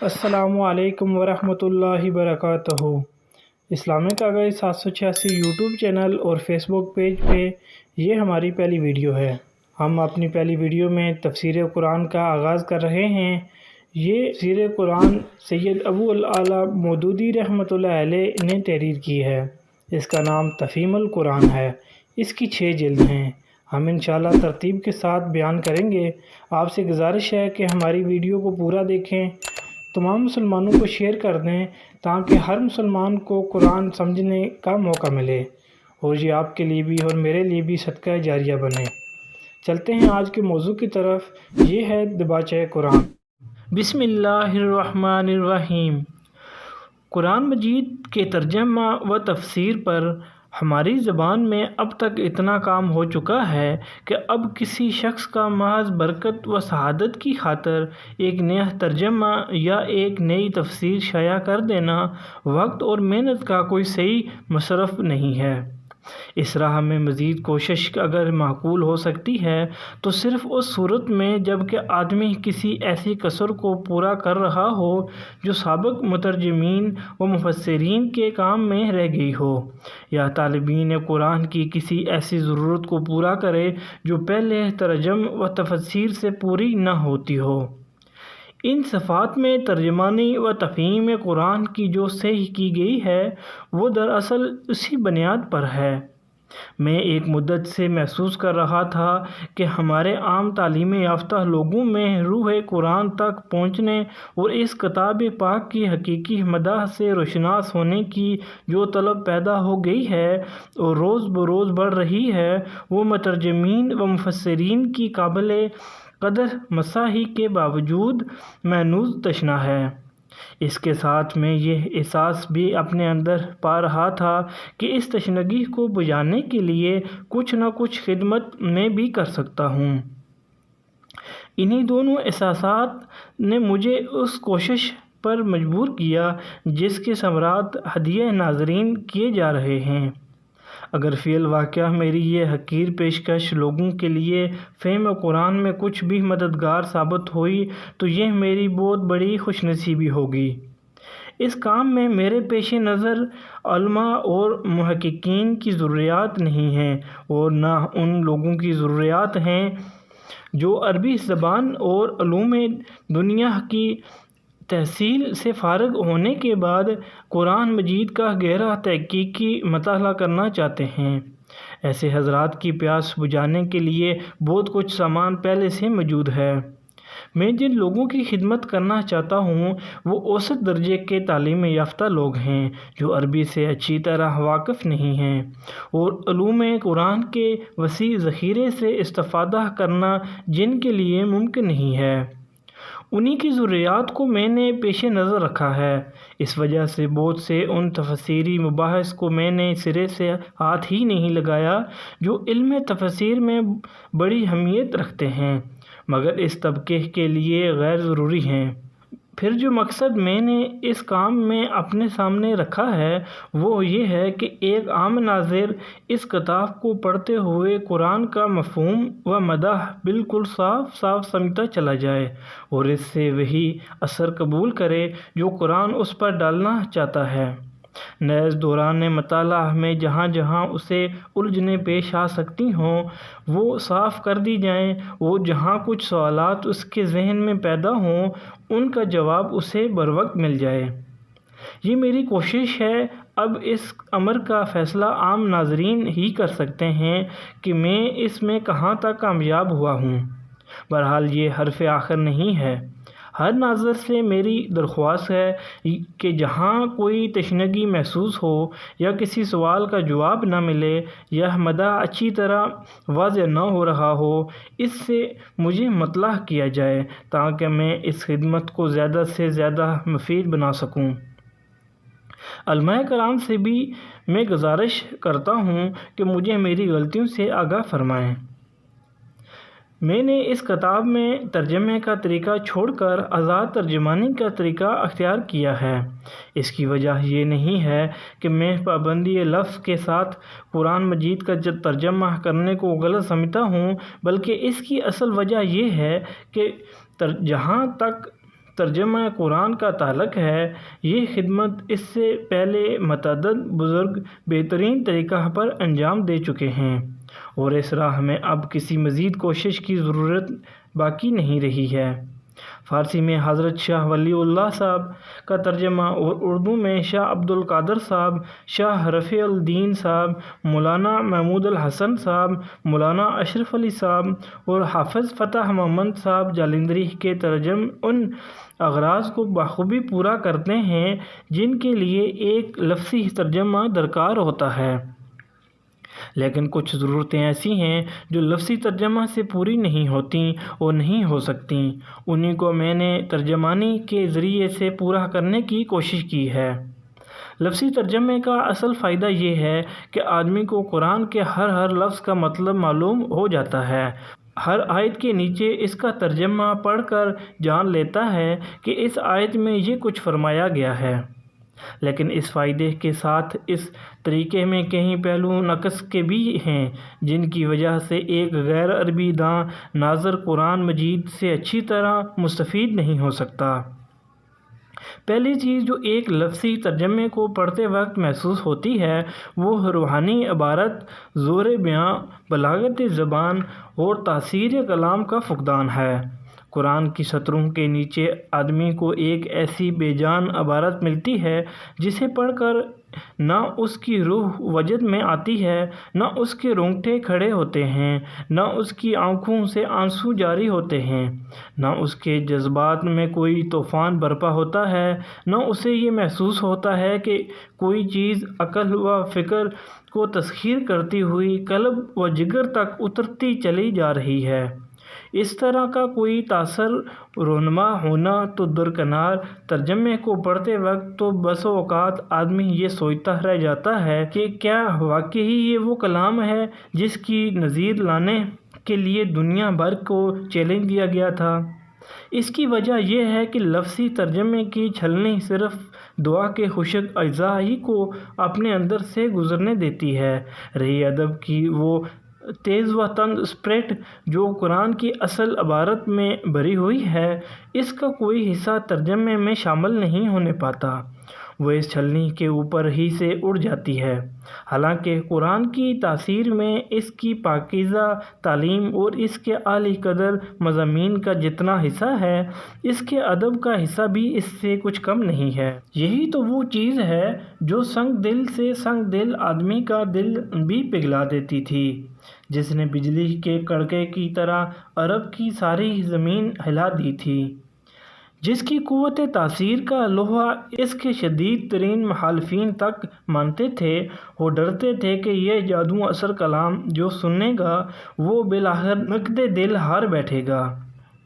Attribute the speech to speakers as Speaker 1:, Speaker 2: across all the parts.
Speaker 1: السلام علیکم ورحمۃ اللہ وبرکاتہ۔ اسلامک آگاہی 786 یوٹیوب چینل اور فیس بک پیج پہ یہ ہماری پہلی ویڈیو ہے۔ ہم اپنی پہلی ویڈیو میں تفسیر قرآن کا آغاز کر رہے ہیں۔ یہ تفسیر قرآن سید ابو العلا مودودی رحمۃ اللہ علیہ نے تحریر کی ہے۔ اس کا نام تفہیم القرآن ہے۔ اس کی 6 جلد ہیں۔ ہم انشاءاللہ ترتیب کے ساتھ بیان کریں گے۔ آپ سے گزارش ہے کہ ہماری ویڈیو کو پورا دیکھیں، تمام مسلمانوں کو شیئر کر دیں تاکہ ہر مسلمان کو قرآن سمجھنے کا موقع ملے اور یہ آپ کے لیے بھی اور میرے لیے بھی صدقہ جاریہ بنے۔ چلتے ہیں آج کے موضوع کی طرف۔ یہ ہے دباچہ قرآن۔ بسم اللہ الرحمن الرحیم۔ قرآن مجید کے ترجمہ و تفسیر پر ہماری زبان میں اب تک اتنا کام ہو چکا ہے کہ اب کسی شخص کا محض برکت و سعادت کی خاطر ایک نیا ترجمہ یا ایک نئی تفسیر شائع کر دینا وقت اور محنت کا کوئی صحیح مصرف نہیں ہے۔ اس راہ میں مزید کوشش اگر معقول ہو سکتی ہے تو صرف اس صورت میں جب کہ آدمی کسی ایسی قصر کو پورا کر رہا ہو جو سابق مترجمین و مفسرین کے کام میں رہ گئی ہو، یا طالبین قرآن کی کسی ایسی ضرورت کو پورا کرے جو پہلے ترجم و تفسیر سے پوری نہ ہوتی ہو۔ ان صفات میں ترجمانی و تفہیم قرآن کی جو صحیح کی گئی ہے وہ دراصل اسی بنیاد پر ہے۔ میں ایک مدت سے محسوس کر رہا تھا کہ ہمارے عام تعلیم یافتہ لوگوں میں روح قرآن تک پہنچنے اور اس کتاب پاک کی حقیقی مدح سے روشناس ہونے کی جو طلب پیدا ہو گئی ہے اور روز بروز بڑھ رہی ہے، وہ مترجمین و مفسرین کی قابل قدر مساعی کے باوجود مانوس تشنہ ہے۔ اس کے ساتھ میں یہ احساس بھی اپنے اندر پا رہا تھا کہ اس تشنگی کو بجھانے کے لیے کچھ نہ کچھ خدمت میں بھی کر سکتا ہوں۔ انہی دونوں احساسات نے مجھے اس کوشش پر مجبور کیا جس کے ثمرات ہدیہ ناظرین کیے جا رہے ہیں۔ اگر فی الواقع میری یہ حقیر پیشکش لوگوں کے لیے فہم قرآن میں کچھ بھی مددگار ثابت ہوئی تو یہ میری بہت بڑی خوش نصیبی ہوگی۔ اس کام میں میرے پیش نظر علماء اور محققین کی ضروریات نہیں ہیں اور نہ ان لوگوں کی ضروریات ہیں جو عربی زبان اور علوم دنیا کی تحصیل سے فارغ ہونے کے بعد قرآن مجید کا گہرا تحقیقی مطالعہ کرنا چاہتے ہیں۔ ایسے حضرات کی پیاس بجھانے کے لیے بہت کچھ سامان پہلے سے موجود ہے۔ میں جن لوگوں کی خدمت کرنا چاہتا ہوں وہ اوسط درجے کے تعلیم یافتہ لوگ ہیں جو عربی سے اچھی طرح واقف نہیں ہیں اور علوم قرآن کے وسیع ذخیرے سے استفادہ کرنا جن کے لیے ممکن نہیں ہے۔ انہی کی ضروریات کو میں نے پیش نظر رکھا ہے۔ اس وجہ سے بہت سے ان تفسیری مباحث کو میں نے سرے سے ہاتھ ہی نہیں لگایا جو علم تفسیر میں بڑی اہمیت رکھتے ہیں مگر اس طبقے کے لیے غیر ضروری ہیں۔ پھر جو مقصد میں نے اس کام میں اپنے سامنے رکھا ہے وہ یہ ہے کہ ایک عام ناظر اس کتاب کو پڑھتے ہوئے قرآن کا مفہوم و مدح بالکل صاف صاف سمجھتا چلا جائے اور اس سے وہی اثر قبول کرے جو قرآن اس پر ڈالنا چاہتا ہے۔ نیز دوران مطالعہ میں جہاں جہاں اسے الجھنیں پیش آ سکتی ہوں وہ صاف کر دی جائیں اور جہاں کچھ سوالات اس کے ذہن میں پیدا ہوں ان کا جواب اسے بروقت مل جائے۔ یہ میری کوشش ہے۔ اب اس امر کا فیصلہ عام ناظرین ہی کر سکتے ہیں کہ میں اس میں کہاں تک کامیاب ہوا ہوں۔ بہرحال یہ حرف آخر نہیں ہے۔ ہر ناظر سے میری درخواست ہے کہ جہاں کوئی تشنگی محسوس ہو یا کسی سوال کا جواب نہ ملے یا مدح اچھی طرح واضح نہ ہو رہا ہو اس سے مجھے مطلع کیا جائے تاکہ میں اس خدمت کو زیادہ سے زیادہ مفید بنا سکوں۔ علماء کرام سے بھی میں گزارش کرتا ہوں کہ مجھے میری غلطیوں سے آگاہ فرمائیں۔ میں نے اس کتاب میں ترجمے کا طریقہ چھوڑ کر آزاد ترجمانی کا طریقہ اختیار کیا ہے۔ اس کی وجہ یہ نہیں ہے کہ میں پابندی لفظ کے ساتھ قرآن مجید کا ترجمہ کرنے کو غلط سمجھتا ہوں، بلکہ اس کی اصل وجہ یہ ہے کہ جہاں تک ترجمہ قرآن کا تعلق ہے، یہ خدمت اس سے پہلے متعدد بزرگ بہترین طریقہ پر انجام دے چکے ہیں، اور اس راہ میں اب کسی مزید کوشش کی ضرورت باقی نہیں رہی ہے۔ فارسی میں حضرت شاہ ولی اللہ صاحب کا ترجمہ اور اردو میں شاہ عبد القادر صاحب، شاہ رفیع الدین صاحب، مولانا محمود الحسن صاحب، مولانا اشرف علی صاحب اور حافظ فتح محمد صاحب جالندھری کے ترجمے ان اغراض کو بخوبی پورا کرتے ہیں جن کے لیے ایک لفظی ترجمہ درکار ہوتا ہے، لیکن کچھ ضرورتیں ایسی ہیں جو لفظی ترجمہ سے پوری نہیں ہوتیں اور نہیں ہو سکتیں، انہی کو میں نے ترجمانی کے ذریعے سے پورا کرنے کی کوشش کی ہے۔ لفظی ترجمے کا اصل فائدہ یہ ہے کہ آدمی کو قرآن کے ہر لفظ کا مطلب معلوم ہو جاتا ہے، ہر آیت کے نیچے اس کا ترجمہ پڑھ کر جان لیتا ہے کہ اس آیت میں یہ کچھ فرمایا گیا ہے۔ لیکن اس فائدے کے ساتھ اس طریقے میں کئی پہلو نقص کے بھی ہیں جن کی وجہ سے ایک غیر عربی داں ناظر قرآن مجید سے اچھی طرح مستفید نہیں ہو سکتا۔ پہلی چیز جو ایک لفظی ترجمے کو پڑھتے وقت محسوس ہوتی ہے وہ روحانی عبارت، زور بیاں، بلاغت زبان اور تاثیر کلام کا فقدان ہے۔ قرآن کی سطروں کے نیچے آدمی کو ایک ایسی بے جان عبارت ملتی ہے جسے پڑھ کر نہ اس کی روح وجد میں آتی ہے، نہ اس کے رونگٹے کھڑے ہوتے ہیں، نہ اس کی آنکھوں سے آنسو جاری ہوتے ہیں، نہ اس کے جذبات میں کوئی طوفان برپا ہوتا ہے، نہ اسے یہ محسوس ہوتا ہے کہ کوئی چیز عقل و فکر کو تسخیر کرتی ہوئی قلب و جگر تک اترتی چلی جا رہی ہے۔ اس طرح کا کوئی تاثر رونما ہونا تو درکنار، ترجمے کو پڑھتے وقت تو بس اوقات آدمی یہ سوچتا رہ جاتا ہے کہ کیا واقعی یہ وہ کلام ہے جس کی نظیر لانے کے لیے دنیا بھر کو چیلنج دیا گیا تھا۔ اس کی وجہ یہ ہے کہ لفظی ترجمے کی چھلنی صرف دعا کے خشک اجزاء ہی کو اپنے اندر سے گزرنے دیتی ہے، رہی ادب کی وہ تیز و تند اسپرٹ جو قرآن کی اصل عبارت میں بھری ہوئی ہے، اس کا کوئی حصہ ترجمے میں شامل نہیں ہونے پاتا، وہ اس چھلنی کے اوپر ہی سے اڑ جاتی ہے۔ حالانکہ قرآن کی تاثیر میں اس کی پاکیزہ تعلیم اور اس کے اعلی قدر مضامین کا جتنا حصہ ہے، اس کے ادب کا حصہ بھی اس سے کچھ کم نہیں ہے۔ یہی تو وہ چیز ہے جو سنگ دل سے سنگ دل آدمی کا دل بھی پگھلا دیتی تھی، جس نے بجلی کے کڑکے کی طرح عرب کی ساری زمین ہلا دی تھی، جس کی قوت تاثیر کا لوہا اس کے شدید ترین مخالفین تک مانتے تھے۔ وہ ڈرتے تھے کہ یہ جادو اثر کلام جو سنے گا وہ بالآخر نقد دل ہار بیٹھے گا۔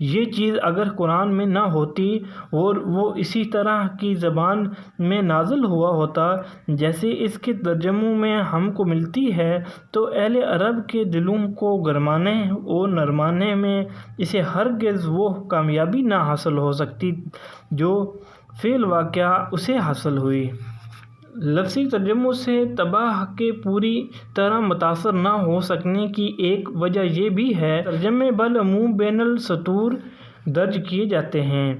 Speaker 1: یہ چیز اگر قرآن میں نہ ہوتی اور وہ اسی طرح کی زبان میں نازل ہوا ہوتا جیسے اس کے ترجموں میں ہم کو ملتی ہے، تو اہل عرب کے دلوں کو گرمانے اور نرمانے میں اسے ہرگز وہ کامیابی نہ حاصل ہو سکتی جو فی الواقع اسے حاصل ہوئی۔ لفظی ترجموں سے تباہ کے پوری طرح متاثر نہ ہو سکنے کی ایک وجہ یہ بھی ہے ترجمے بالعموم بین السطور درج کیے جاتے ہیں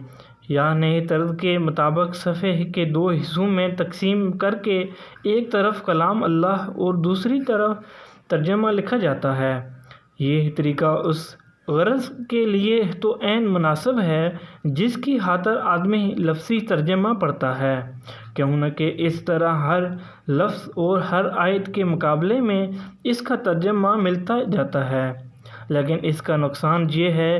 Speaker 1: یا نئے طرز کے مطابق صفحے کے دو حصوں میں تقسیم کر کے ایک طرف کلام اللہ اور دوسری طرف ترجمہ لکھا جاتا ہے۔ یہ طریقہ اس غرض کے لیے تو عین مناسب ہے جس کی خاطر آدمی لفظی ترجمہ پڑھتا ہے، کیوں نہ کہ اس طرح ہر لفظ اور ہر آیت کے مقابلے میں اس کا ترجمہ ملتا جاتا ہے۔ لیکن اس کا نقصان یہ ہے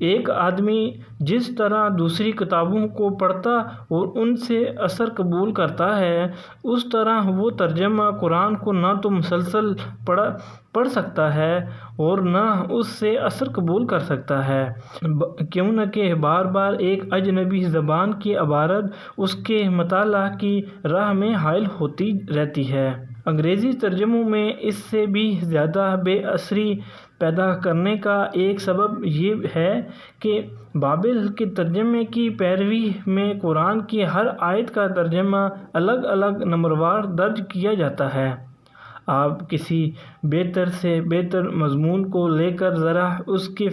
Speaker 1: ایک آدمی جس طرح دوسری کتابوں کو پڑھتا اور ان سے اثر قبول کرتا ہے، اس طرح وہ ترجمہ قرآن کو نہ تو مسلسل پڑھ سکتا ہے اور نہ اس سے اثر قبول کر سکتا ہے، کیوں نہ کہ بار بار ایک اجنبی زبان کی عبارت اس کے مطالعہ کی راہ میں حائل ہوتی رہتی ہے۔ انگریزی ترجموں میں اس سے بھی زیادہ بے اثری پیدا کرنے کا ایک سبب یہ ہے کہ بابل کے ترجمے کی پیروی میں قرآن کی ہر آیت کا ترجمہ الگ الگ نمبروار درج کیا جاتا ہے۔ آپ کسی بہتر سے بہتر مضمون کو لے کر ذرا اس کے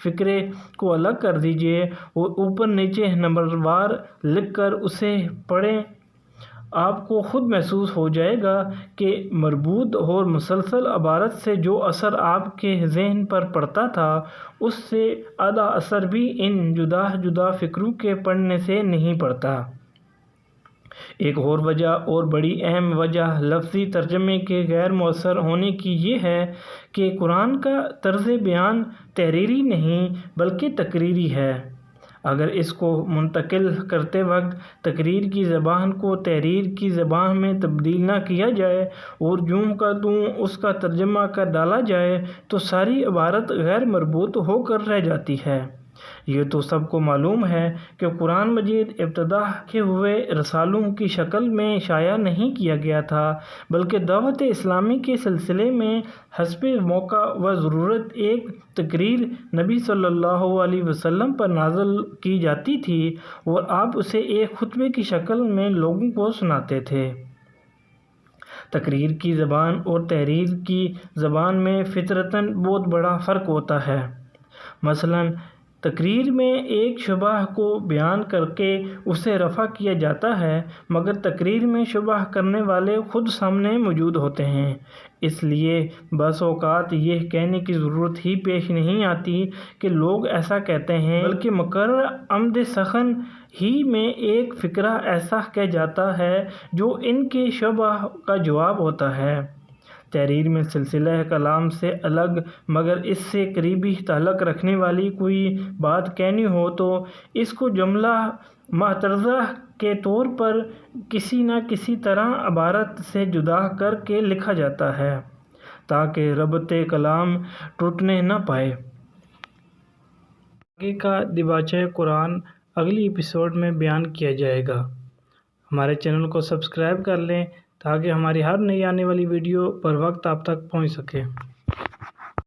Speaker 1: فکرے کو الگ کر دیجئے اور اوپر نیچے نمبر وار لکھ کر اسے پڑھیں۔ آپ کو خود محسوس ہو جائے گا کہ مربوط اور مسلسل عبارت سے جو اثر آپ کے ذہن پر پڑتا تھا اس سے آدھا اثر بھی ان جدا جدا فکروں کے پڑھنے سے نہیں پڑتا۔ ایک اور وجہ اور بڑی اہم وجہ لفظی ترجمے کے غیر مؤثر ہونے کی یہ ہے کہ قرآن کا طرز بیان تحریری نہیں بلکہ تقریری ہے۔ اگر اس کو منتقل کرتے وقت تقریر کی زبان کو تحریر کی زبان میں تبدیل نہ کیا جائے اور یوں کا توں اس کا ترجمہ کر ڈالا جائے تو ساری عبارت غیر مربوط ہو کر رہ جاتی ہے۔ یہ تو سب کو معلوم ہے کہ قرآن مجید ابتدا کے ہوئے رسالوں کی شکل میں شائع نہیں کیا گیا تھا بلکہ دعوت اسلامی کے سلسلے میں حسب موقع و ضرورت ایک تقریر نبی صلی اللہ علیہ وسلم پر نازل کی جاتی تھی اور آپ اسے ایک خطبے کی شکل میں لوگوں کو سناتے تھے۔ تقریر کی زبان اور تحریر کی زبان میں فطرتاً بہت بڑا فرق ہوتا ہے۔ مثلاً تقریر میں ایک شبہ کو بیان کر کے اسے رفع کیا جاتا ہے مگر تقریر میں شبہ کرنے والے خود سامنے موجود ہوتے ہیں، اس لیے بعض اوقات یہ کہنے کی ضرورت ہی پیش نہیں آتی کہ لوگ ایسا کہتے ہیں، بلکہ مقرر عمد سخن ہی میں ایک فقرہ ایسا کہہ جاتا ہے جو ان کے شبہ کا جواب ہوتا ہے۔ تحریر میں سلسلہ کلام سے الگ مگر اس سے قریبی تعلق رکھنے والی کوئی بات کہنی ہو تو اس کو جملہ معترضہ کے طور پر کسی نہ کسی طرح عبارت سے جدا کر کے لکھا جاتا ہے تاکہ ربط کلام ٹوٹنے نہ پائے۔ آگے کا دیباچہ قرآن اگلی ایپیسوڈ میں بیان کیا جائے گا۔ ہمارے چینل کو سبسکرائب کر لیں تاکہ ہماری ہر نئی آنے والی ویڈیو پر وقت آپ تک پہنچ سکے۔